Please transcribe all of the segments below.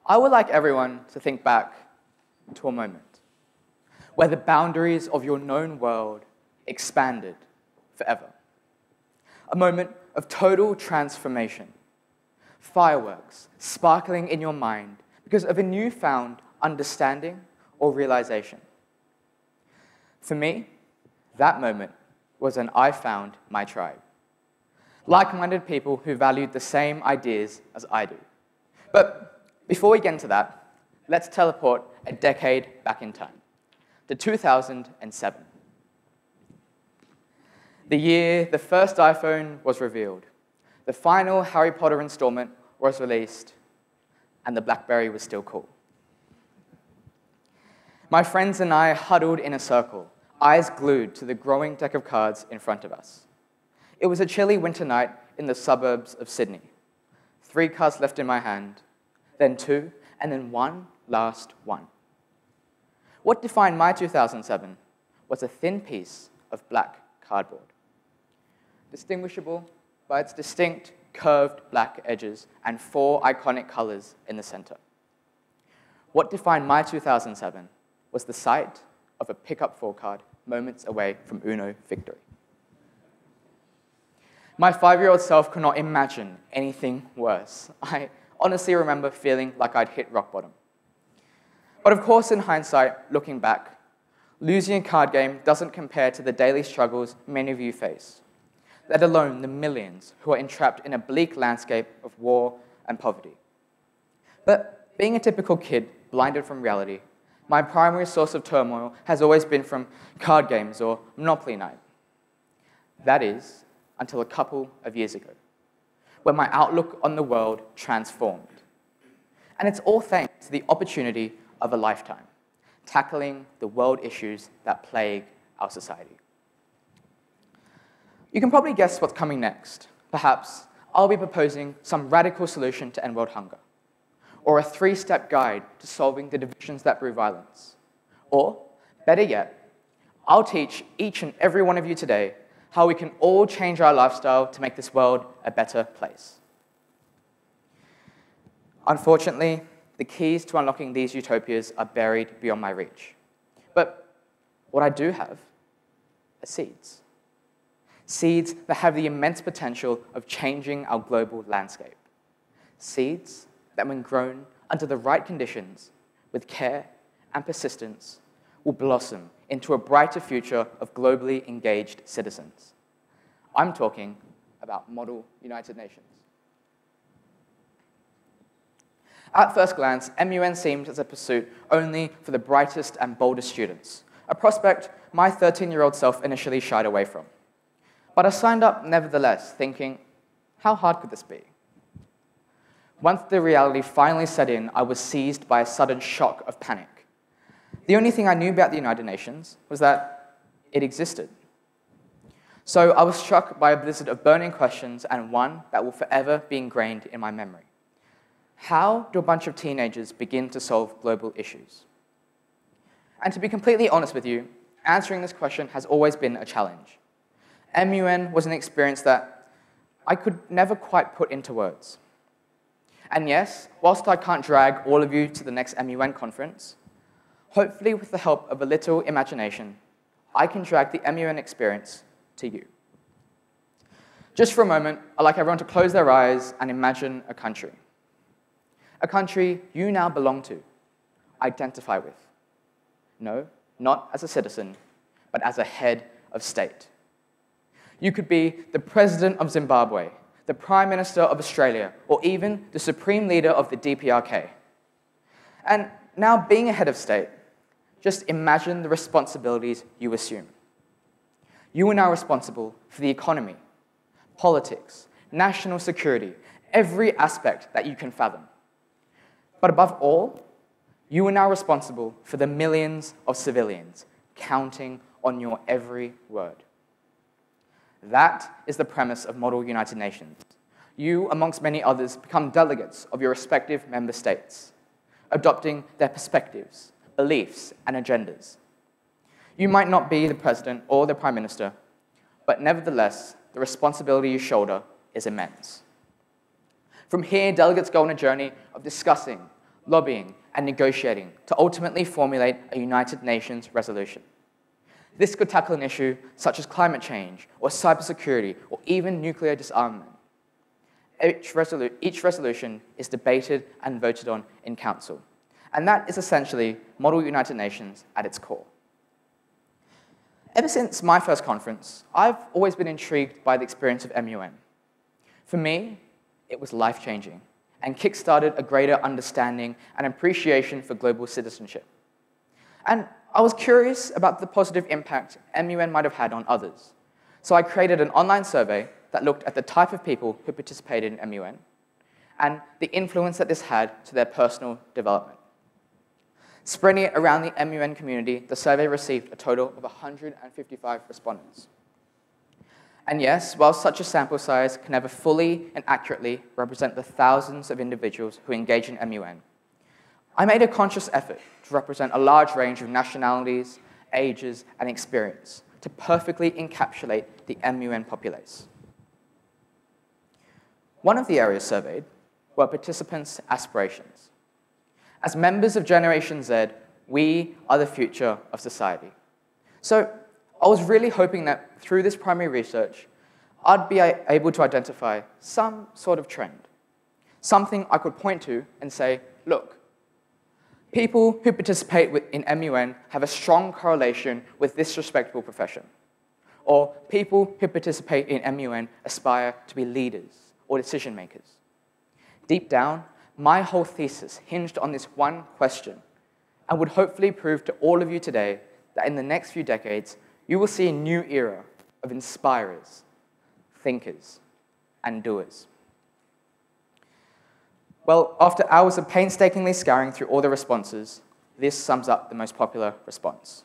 I would like everyone to think back to a moment where the boundaries of your known world expanded forever. A moment of total transformation. Fireworks sparkling in your mind because of a newfound understanding or realization. For me, that moment was when I found my tribe. Like-minded people who valued the same ideas as I do. But before we get into that, let's teleport a decade back in time, to 2007. The year the first iPhone was revealed, the final Harry Potter installment was released, and the BlackBerry was still cool. My friends and I huddled in a circle, eyes glued to the growing deck of cards in front of us. It was a chilly winter night in the suburbs of Sydney. 3 cards left in my hand, then 2, and then one last one. What defined my 2007 was a thin piece of black cardboard, distinguishable by its distinct curved black edges and 4 iconic colors in the center. What defined my 2007 was the sight of a pickup 4 card moments away from Uno victory. My 5-year-old self could not imagine anything worse. I honestly remember feeling like I'd hit rock bottom. But of course, in hindsight, looking back, losing a card game doesn't compare to the daily struggles many of you face, let alone the millions who are entrapped in a bleak landscape of war and poverty. But being a typical kid, blinded from reality, my primary source of turmoil has always been from card games or Monopoly night. That is, until a couple of years ago, when my outlook on the world transformed. And it's all thanks to the opportunity of a lifetime, tackling the world issues that plague our society. You can probably guess what's coming next. Perhaps I'll be proposing some radical solution to end world hunger, or a 3-step guide to solving the divisions that brew violence. Or, better yet, I'll teach each and every one of you today how we can all change our lifestyle to make this world a better place. Unfortunately, the keys to unlocking these utopias are buried beyond my reach. But what I do have are seeds. Seeds that have the immense potential of changing our global landscape. Seeds that, when grown under the right conditions, with care and persistence, will blossom into a brighter future of globally engaged citizens. I'm talking about Model United Nations. At first glance, MUN seemed as a pursuit only for the brightest and boldest students, a prospect my 13-year-old self initially shied away from. But I signed up nevertheless, thinking, how hard could this be? Once the reality finally set in, I was seized by a sudden shock of panic. The only thing I knew about the United Nations was that it existed. So I was struck by a blizzard of burning questions and one that will forever be ingrained in my memory. How do a bunch of teenagers begin to solve global issues? And to be completely honest with you, answering this question has always been a challenge. MUN was an experience that I could never quite put into words. And yes, whilst I can't drag all of you to the next MUN conference, hopefully with the help of a little imagination, I can drag the MUN experience to you. Just for a moment, I'd like everyone to close their eyes and imagine a country. A country you now belong to, identify with. No, not as a citizen, but as a head of state. You could be the president of Zimbabwe, the Prime Minister of Australia, or even the Supreme Leader of the DPRK. And now being a head of state, just imagine the responsibilities you assume. You are now responsible for the economy, politics, national security, every aspect that you can fathom. But above all, you are now responsible for the millions of civilians counting on your every word. That is the premise of Model United Nations. You, amongst many others, become delegates of your respective member states, adopting their perspectives, beliefs, and agendas. You might not be the president or the prime minister, but nevertheless, the responsibility you shoulder is immense. From here, delegates go on a journey of discussing, lobbying, and negotiating to ultimately formulate a United Nations resolution. This could tackle an issue such as climate change, or cybersecurity, or even nuclear disarmament. Each resolution is debated and voted on in Council, and that is essentially Model United Nations at its core. Ever since my first conference, I've always been intrigued by the experience of MUN. For me, it was life-changing and kick-started a greater understanding and appreciation for global citizenship. And I was curious about the positive impact MUN might have had on others. So I created an online survey that looked at the type of people who participated in MUN and the influence that this had to their personal development. Spreading it around the MUN community, the survey received a total of 155 respondents. And yes, while such a sample size can never fully and accurately represent the thousands of individuals who engage in MUN, I made a conscious effort to represent a large range of nationalities, ages, and experience to perfectly encapsulate the MUN populace. One of the areas surveyed were participants' aspirations. As members of Generation Z, we are the future of society. So I was really hoping that through this primary research, I'd be able to identify some sort of trend, something I could point to and say, look, people who participate in MUN have a strong correlation with this respectable profession. Or people who participate in MUN aspire to be leaders or decision makers. Deep down, my whole thesis hinged on this one question and would hopefully prove to all of you today that in the next few decades, you will see a new era of inspirers, thinkers, and doers. Well, after hours of painstakingly scouring through all the responses, this sums up the most popular response.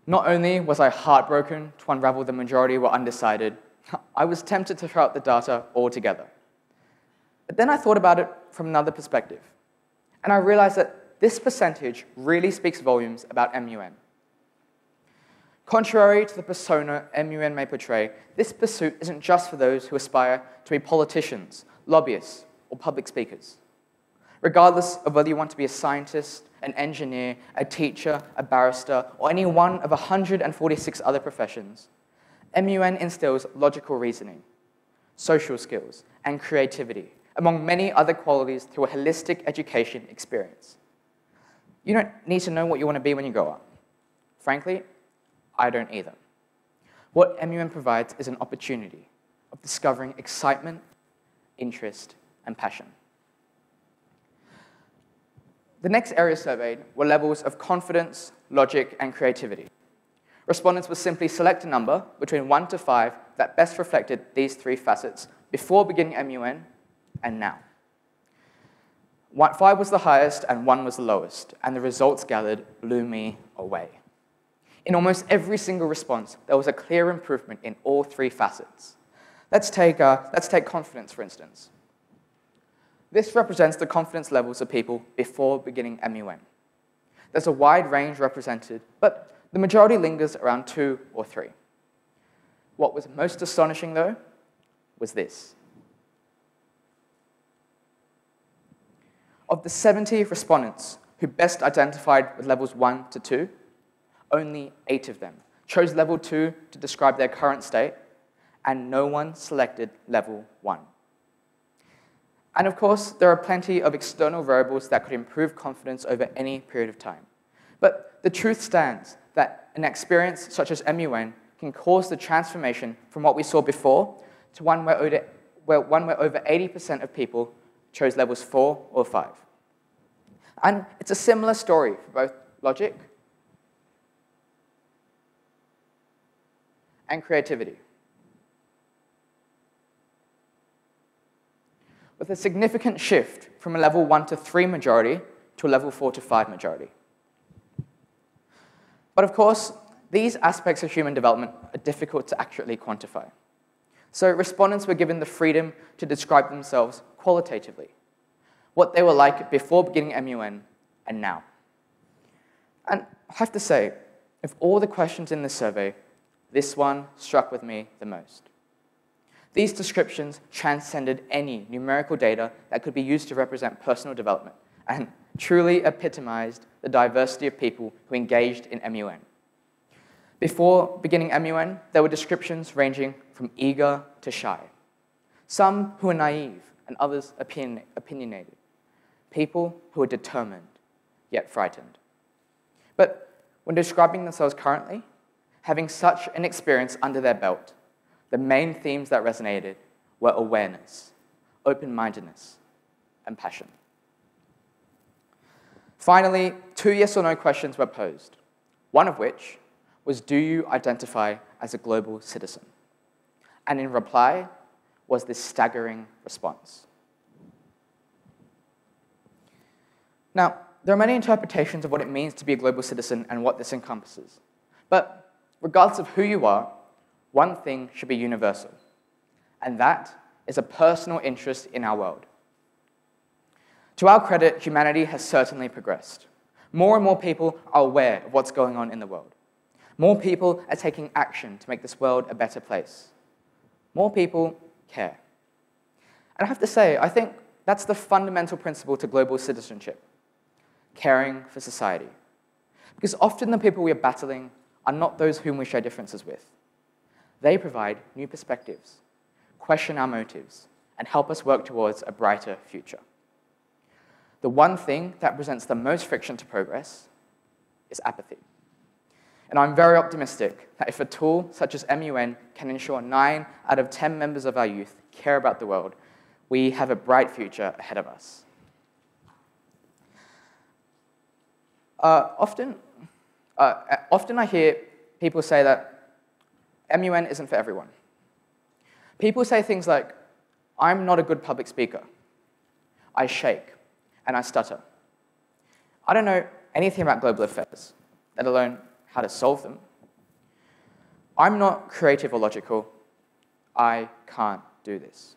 Not only was I heartbroken to unravel the majority were undecided, I was tempted to throw out the data altogether. But then I thought about it from another perspective, and I realized that this percentage really speaks volumes about MUN. Contrary to the persona MUN may portray, this pursuit isn't just for those who aspire to be politicians, lobbyists, or public speakers. Regardless of whether you want to be a scientist, an engineer, a teacher, a barrister, or any one of 146 other professions, MUN instills logical reasoning, social skills, and creativity, among many other qualities through a holistic education experience. You don't need to know what you want to be when you grow up. Frankly, I don't either. What MUN provides is an opportunity of discovering excitement, interest, and passion. The next area surveyed were levels of confidence, logic, and creativity. Respondents would simply select a number between 1 to 5 that best reflected these three facets before beginning MUN and now. 5 was the highest and 1 was the lowest, and the results gathered blew me away. In almost every single response, there was a clear improvement in all three facets. Let's take confidence, for instance. This represents the confidence levels of people before beginning MUN. There's a wide range represented, but the majority lingers around 2 or 3. What was most astonishing, though, was this. Of the 70 respondents who best identified with levels 1 to 2, only 8 of them chose level 2 to describe their current state, and no one selected level 1. And of course, there are plenty of external variables that could improve confidence over any period of time. But the truth stands that an experience such as MUN can cause the transformation from what we saw before to one where over 80% of people chose levels 4 or 5. And it's a similar story for both logic and creativity. With a significant shift from a level 1 to 3 majority to a level 4 to 5 majority. But of course, these aspects of human development are difficult to accurately quantify. So respondents were given the freedom to describe themselves qualitatively, what they were like before beginning MUN and now. And I have to say, of all the questions in this survey, this one struck with me the most. These descriptions transcended any numerical data that could be used to represent personal development and truly epitomized the diversity of people who engaged in MUN. Before beginning MUN, there were descriptions ranging from eager to shy. Some who were naive and others opinionated. People who were determined, yet frightened. But when describing themselves currently, having such an experience under their belt, the main themes that resonated were awareness, open-mindedness, and passion. Finally, 2 yes or no questions were posed, one of which was, do you identify as a global citizen? And in reply was this staggering response. Now, there are many interpretations of what it means to be a global citizen and what this encompasses. But regardless of who you are, one thing should be universal, and that is a personal interest in our world. To our credit, humanity has certainly progressed. More and more people are aware of what's going on in the world. More people are taking action to make this world a better place. More people care. And I have to say, I think that's the fundamental principle to global citizenship, caring for society. Because often the people we are battling are not those whom we share differences with. They provide new perspectives, question our motives, and help us work towards a brighter future. The one thing that presents the most friction to progress is apathy. And I'm very optimistic that if a tool such as MUN can ensure 9 out of 10 members of our youth care about the world, we have a bright future ahead of us. Often I hear people say that MUN isn't for everyone. People say things like, I'm not a good public speaker. I shake and I stutter. I don't know anything about global affairs, let alone how to solve them. I'm not creative or logical. I can't do this.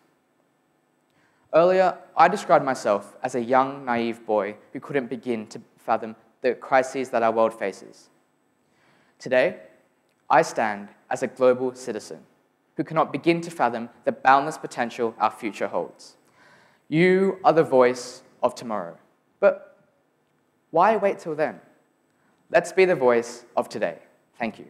Earlier, I described myself as a young, naive boy who couldn't begin to fathom the crises that our world faces. Today, I stand as a global citizen who cannot begin to fathom the boundless potential our future holds. You are the voice of tomorrow. But why wait till then? Let's be the voice of today. Thank you.